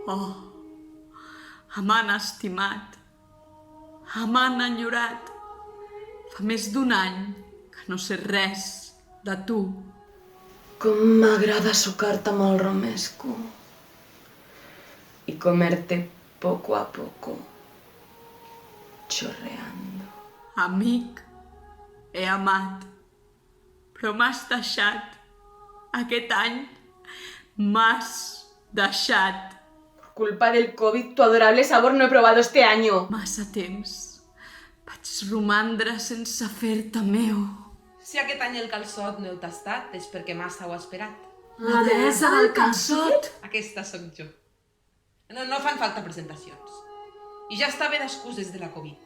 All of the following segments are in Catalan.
Oh, amant estimat, amant enyorat, fa més d'un any que no sé res de tu. Com m'agrada sucar-te amb el romesco y comerte poco a poco, chorreando. Amic, he amat, però m'has deixat. Aquest any m'has deixat. Por culpa del COVID, tu adorable sabor no he probado este año. Massa temps vaig romandre sense fer-te meu. Si aquest any el calçot no heu tastat és perquè massa ho ha esperat. La deessa del calçot. Aquesta sóc jo. No fan falta presentacions. I ja està bé d'excuses de la Covid.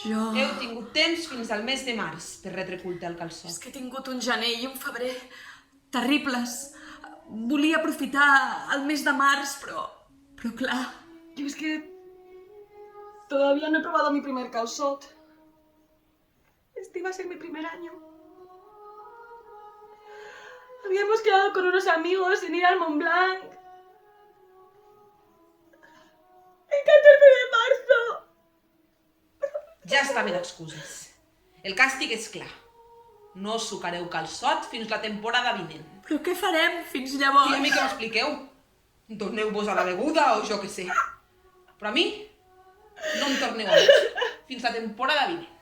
Jo... Heu tingut temps fins al mes de març per retre culte al És calçot. que he tingut un gener i un febrer terribles. Volia aprofitar el mes de març, però clar... Yo es que todavía no he probado mi primer calzot. Este iba a ser mi primer año. Habíamos quedado con unos amigos en ir al Mont Blanc. El 14 de marzo. Ja està bé d'excuses. El càstig és clar. No sucareu calçot fins la temporada vinent. Però què farem fins I llavors? a mi què m'expliqueu? Torneu-vos a la beguda o jo què sé. Però a mi no em torneu a veure fins la temporada vinent.